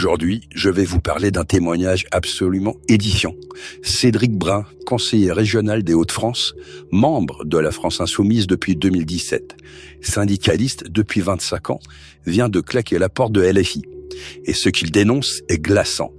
Aujourd'hui, je vais vous parler d'un témoignage absolument édifiant. Cédric Brun, conseiller régional des Hauts-de-France, membre de la France Insoumise depuis 2017, syndicaliste depuis 25 ans, vient de claquer la porte de LFI. Et ce qu'il dénonce est glaçant.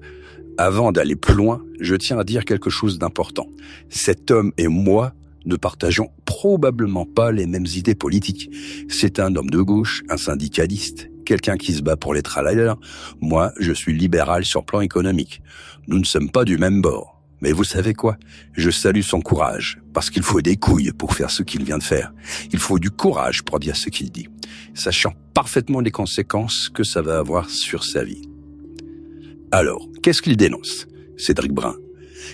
Avant d'aller plus loin, je tiens à dire quelque chose d'important. Cet homme et moi ne partageons probablement pas les mêmes idées politiques. C'est un homme de gauche, un syndicaliste, quelqu'un qui se bat pour les travailleurs. Moi, je suis libéral sur le plan économique. Nous ne sommes pas du même bord. Mais vous savez quoi? Je salue son courage, parce qu'il faut des couilles pour faire ce qu'il vient de faire. Il faut du courage pour dire ce qu'il dit, sachant parfaitement les conséquences que ça va avoir sur sa vie. Alors, qu'est-ce qu'il dénonce, Cédric Brun?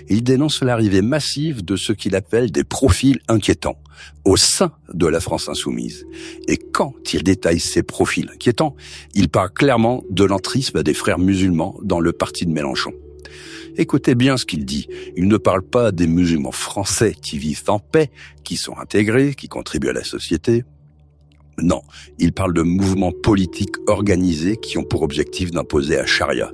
Il dénonce l'arrivée massive de ce qu'il appelle des profils inquiétants au sein de la France Insoumise. Et quand il détaille ces profils inquiétants, il parle clairement de l'entrisme des frères musulmans dans le parti de Mélenchon. Écoutez bien ce qu'il dit. Il ne parle pas des musulmans français qui vivent en paix, qui sont intégrés, qui contribuent à la société. Non, il parle de mouvements politiques organisés qui ont pour objectif d'imposer la charia.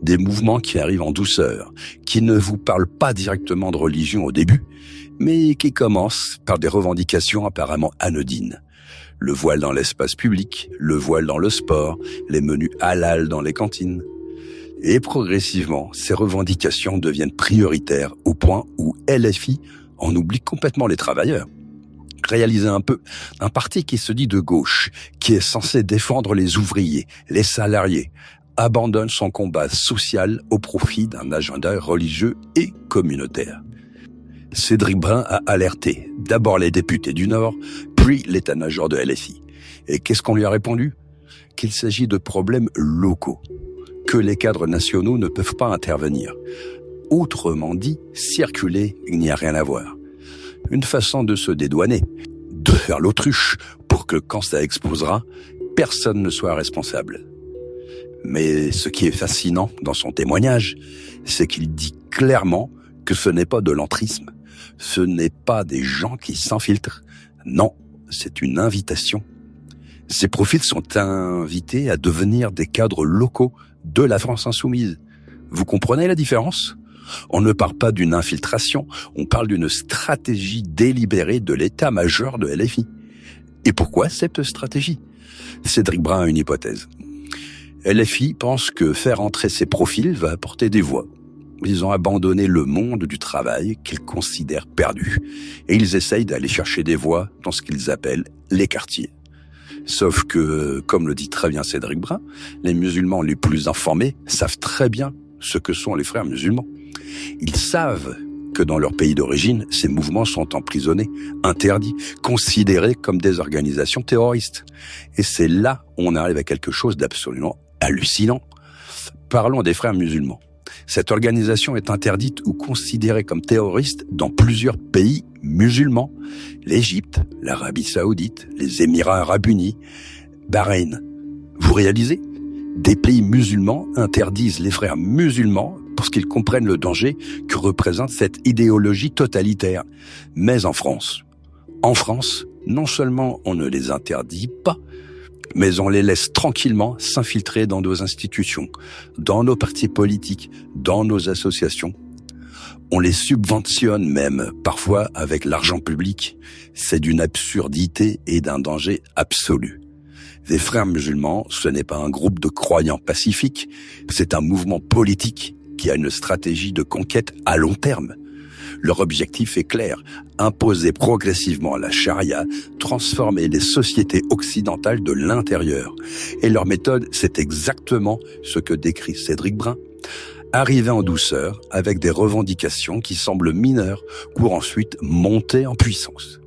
Des mouvements qui arrivent en douceur, qui ne vous parlent pas directement de religion au début, mais qui commencent par des revendications apparemment anodines. Le voile dans l'espace public, le voile dans le sport, les menus halal dans les cantines. Et progressivement, ces revendications deviennent prioritaires au point où LFI en oublie complètement les travailleurs. Réalisez un peu, un parti qui se dit de gauche, qui est censé défendre les ouvriers, les salariés, abandonne son combat social au profit d'un agenda religieux et communautaire. Cédric Brun a alerté d'abord les députés du Nord, puis l'état-major de LFI. Et qu'est-ce qu'on lui a répondu? Qu'il s'agit de problèmes locaux, que les cadres nationaux ne peuvent pas intervenir. Autrement dit, circuler, il n'y a rien à voir. Une façon de se dédouaner, de faire l'autruche pour que quand ça explosera, personne ne soit responsable. Mais ce qui est fascinant dans son témoignage, c'est qu'il dit clairement que ce n'est pas de l'entrisme, ce n'est pas des gens qui s'infiltrent. Non, c'est une invitation. Ces profils sont invités à devenir des cadres locaux de la France Insoumise. Vous comprenez la différence ? On ne parle pas d'une infiltration, on parle d'une stratégie délibérée de l'état-major de LFI. Et pourquoi cette stratégie? Cédric Brun a une hypothèse. LFI pense que faire entrer ces profils va apporter des voix. Ils ont abandonné le monde du travail qu'ils considèrent perdu. Et ils essayent d'aller chercher des voix dans ce qu'ils appellent les quartiers. Sauf que, comme le dit très bien Cédric Brun, les musulmans les plus informés savent très bien ce que sont les frères musulmans. Ils savent que dans leur pays d'origine, ces mouvements sont emprisonnés, interdits, considérés comme des organisations terroristes. Et c'est là où on arrive à quelque chose d'absolument hallucinant. Parlons des frères musulmans. Cette organisation est interdite ou considérée comme terroriste dans plusieurs pays musulmans. L'Égypte, l'Arabie Saoudite, les Émirats Arabes Unis, Bahreïn. Vous réalisez ? Des pays musulmans interdisent les frères musulmans parce qu'ils comprennent le danger que représente cette idéologie totalitaire. Mais en France, non seulement on ne les interdit pas, mais on les laisse tranquillement s'infiltrer dans nos institutions, dans nos partis politiques, dans nos associations. On les subventionne même, parfois avec l'argent public. C'est d'une absurdité et d'un danger absolu. Les frères musulmans, ce n'est pas un groupe de croyants pacifiques, c'est un mouvement politique qui a une stratégie de conquête à long terme. Leur objectif est clair, imposer progressivement la charia, transformer les sociétés occidentales de l'intérieur. Et leur méthode, c'est exactement ce que décrit Cédric Brun. Arriver en douceur, avec des revendications qui semblent mineures, pour ensuite monter en puissance.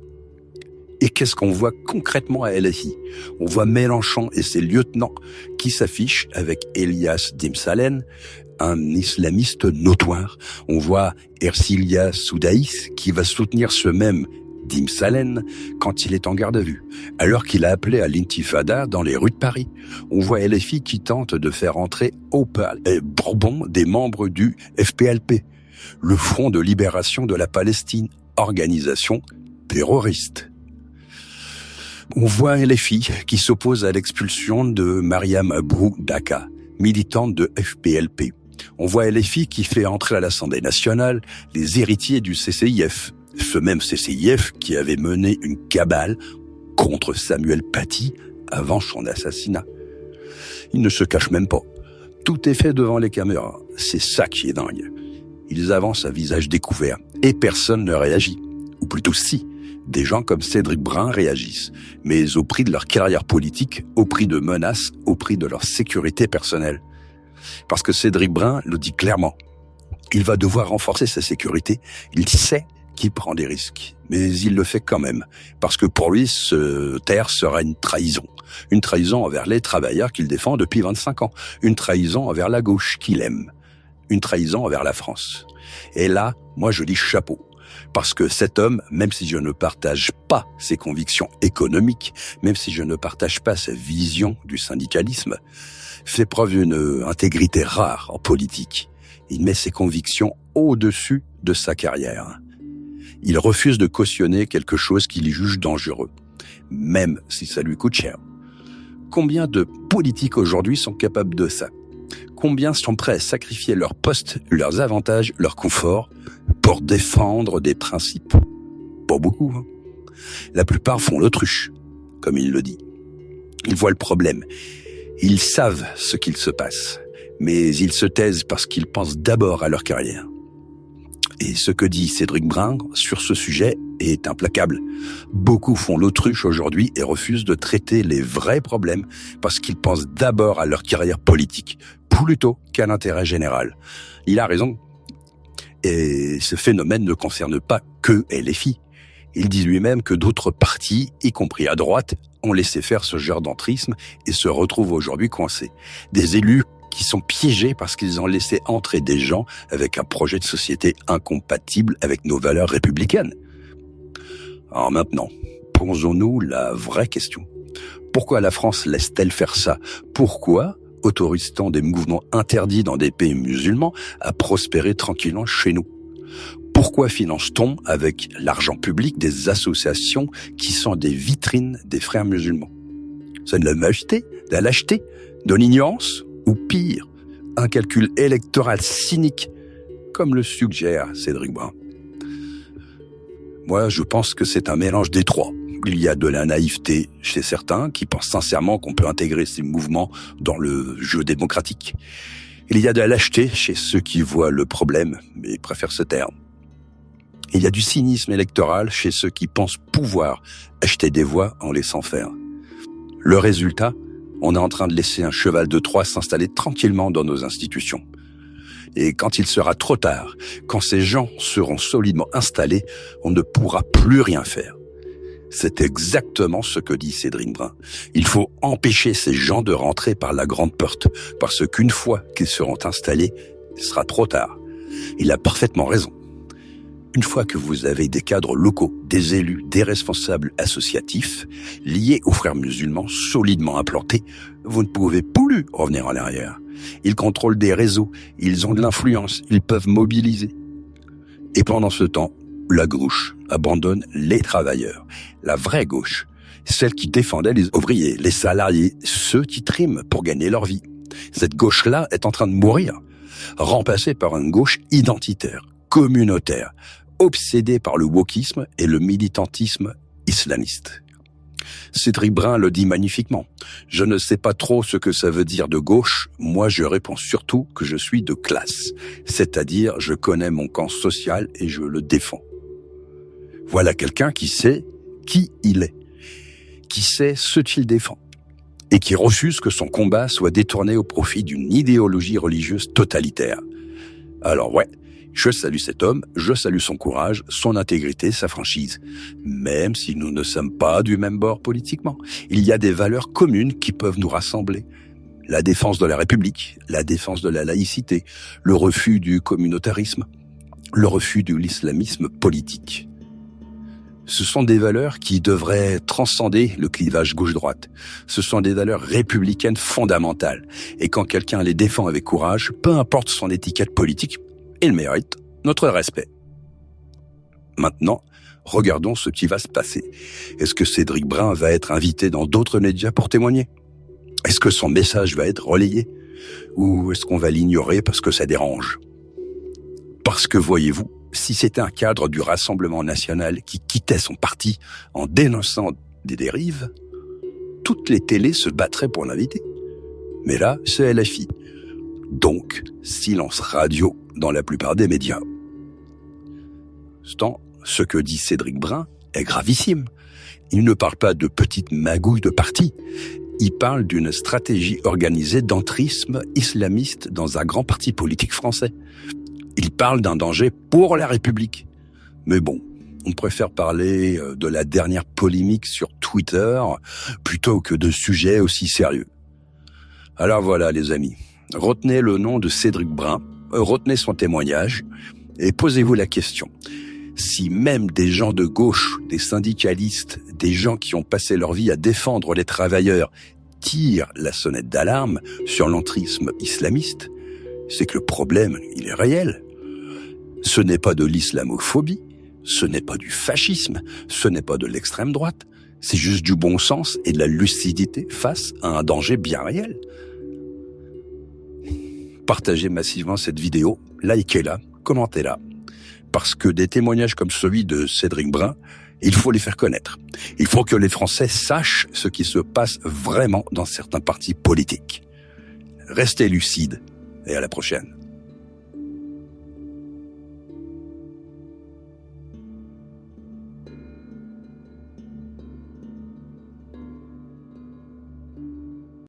Et qu'est-ce qu'on voit concrètement à LFI? On voit Mélenchon et ses lieutenants qui s'affichent avec Elias Dimsalen, un islamiste notoire. On voit Ercilia Soudaïs qui va soutenir ce même Dimsalen quand il est en garde à vue, alors qu'il a appelé à l'intifada dans les rues de Paris. On voit LFI qui tente de faire entrer au Bourbon des membres du FPLP, le Front de Libération de la Palestine, organisation terroriste. On voit LFI qui s'oppose à l'expulsion de Mariam Abou Daka, militante de FPLP. On voit LFI qui fait entrer à l'Assemblée nationale les héritiers du CCIF. Ce même CCIF qui avait mené une cabale contre Samuel Paty avant son assassinat. Ils ne se cachent même pas. Tout est fait devant les caméras. C'est ça qui est dingue. Ils avancent à visage découvert et personne ne réagit. Ou plutôt si, des gens comme Cédric Brun réagissent, mais au prix de leur carrière politique, au prix de menaces, au prix de leur sécurité personnelle. Parce que Cédric Brun le dit clairement. Il va devoir renforcer sa sécurité. Il sait qu'il prend des risques, mais il le fait quand même. Parce que pour lui, se taire sera une trahison. Une trahison envers les travailleurs qu'il défend depuis 25 ans. Une trahison envers la gauche qu'il aime. Une trahison envers la France. Et là, moi je dis chapeau. Parce que cet homme, même si je ne partage pas ses convictions économiques, même si je ne partage pas sa vision du syndicalisme, fait preuve d'une intégrité rare en politique. Il met ses convictions au-dessus de sa carrière. Il refuse de cautionner quelque chose qu'il juge dangereux, même si ça lui coûte cher. Combien de politiques aujourd'hui sont capables de ça ? Combien sont prêts à sacrifier leur poste, leurs avantages, leur confort pour défendre des principes ? Pas beaucoup. Hein. La plupart font l'autruche, comme il le dit. Ils voient le problème. Ils savent ce qu'il se passe, mais ils se taisent parce qu'ils pensent d'abord à leur carrière. Et ce que dit Cédric Brun sur ce sujet est implacable. Beaucoup font l'autruche aujourd'hui et refusent de traiter les vrais problèmes parce qu'ils pensent d'abord à leur carrière politique, plutôt qu'à l'intérêt général. Il a raison. Et ce phénomène ne concerne pas que LFI. Il dit lui-même que d'autres partis, y compris à droite, ont laissé faire ce genre d'entrisme et se retrouvent aujourd'hui coincés. Des élus qui sont piégés parce qu'ils ont laissé entrer des gens avec un projet de société incompatible avec nos valeurs républicaines. Alors maintenant, posons-nous la vraie question. Pourquoi la France laisse-t-elle faire ça ? Pourquoi autorise-t-on des mouvements interdits dans des pays musulmans à prospérer tranquillement chez nous ? Pourquoi finance-t-on avec l'argent public des associations qui sont des vitrines des frères musulmans ? C'est de la lâcheté, de l'ignorance ? Ou pire, un calcul électoral cynique, comme le suggère Cédric Brun. Moi, je pense que c'est un mélange des trois. Il y a de la naïveté chez certains qui pensent sincèrement qu'on peut intégrer ces mouvements dans le jeu démocratique. Il y a de la lâcheté chez ceux qui voient le problème, mais préfèrent se taire. Il y a du cynisme électoral chez ceux qui pensent pouvoir acheter des voix en laissant faire. Le résultat ? On est en train de laisser un cheval de Troie s'installer tranquillement dans nos institutions. Et quand il sera trop tard, quand ces gens seront solidement installés, on ne pourra plus rien faire. C'est exactement ce que dit Cédric Brun. Il faut empêcher ces gens de rentrer par la grande porte, parce qu'une fois qu'ils seront installés, il sera trop tard. Il a parfaitement raison. Une fois que vous avez des cadres locaux, des élus, des responsables associatifs, liés aux frères musulmans, solidement implantés, vous ne pouvez plus revenir en arrière. Ils contrôlent des réseaux, ils ont de l'influence, ils peuvent mobiliser. Et pendant ce temps, la gauche abandonne les travailleurs. La vraie gauche, celle qui défendait les ouvriers, les salariés, ceux qui triment pour gagner leur vie. Cette gauche-là est en train de mourir, remplacée par une gauche identitaire, communautaire, obsédé par le wokisme et le militantisme islamiste. Cédric Brun le dit magnifiquement. Je ne sais pas trop ce que ça veut dire de gauche. Moi, je réponds surtout que je suis de classe. C'est-à-dire, je connais mon camp social et je le défends. Voilà quelqu'un qui sait qui il est, qui sait ce qu'il défend et qui refuse que son combat soit détourné au profit d'une idéologie religieuse totalitaire. Alors ouais, je salue cet homme, je salue son courage, son intégrité, sa franchise. Même si nous ne sommes pas du même bord politiquement, il y a des valeurs communes qui peuvent nous rassembler. La défense de la République, la défense de la laïcité, le refus du communautarisme, le refus de l'islamisme politique. Ce sont des valeurs qui devraient transcender le clivage gauche-droite. Ce sont des valeurs républicaines fondamentales. Et quand quelqu'un les défend avec courage, peu importe son étiquette politique, il mérite notre respect. Maintenant, regardons ce qui va se passer. Est-ce que Cédric Brun va être invité dans d'autres médias pour témoigner ? Est-ce que son message va être relayé ? Ou est-ce qu'on va l'ignorer parce que ça dérange? Parce que, voyez-vous, si c'était un cadre du Rassemblement national qui quittait son parti en dénonçant des dérives, toutes les télés se battraient pour l'inviter. Mais là, c'est LFI. Donc, silence radio dans la plupart des médias. Pourtant, ce que dit Cédric Brun est gravissime. Il ne parle pas de petites magouilles de parti. Il parle d'une stratégie organisée d'entrisme islamiste dans un grand parti politique français. Il parle d'un danger pour la République. Mais bon, on préfère parler de la dernière polémique sur Twitter plutôt que de sujets aussi sérieux. Alors voilà les amis, retenez le nom de Cédric Brun, retenez son témoignage et posez-vous la question. Si même des gens de gauche, des syndicalistes, des gens qui ont passé leur vie à défendre les travailleurs tirent la sonnette d'alarme sur l'entrisme islamiste, c'est que le problème, il est réel. Ce n'est pas de l'islamophobie, ce n'est pas du fascisme, ce n'est pas de l'extrême droite, c'est juste du bon sens et de la lucidité face à un danger bien réel. Partagez massivement cette vidéo, likez-la, commentez-la. Parce que des témoignages comme celui de Cédric Brun, il faut les faire connaître. Il faut que les Français sachent ce qui se passe vraiment dans certains partis politiques. Restez lucides et à la prochaine.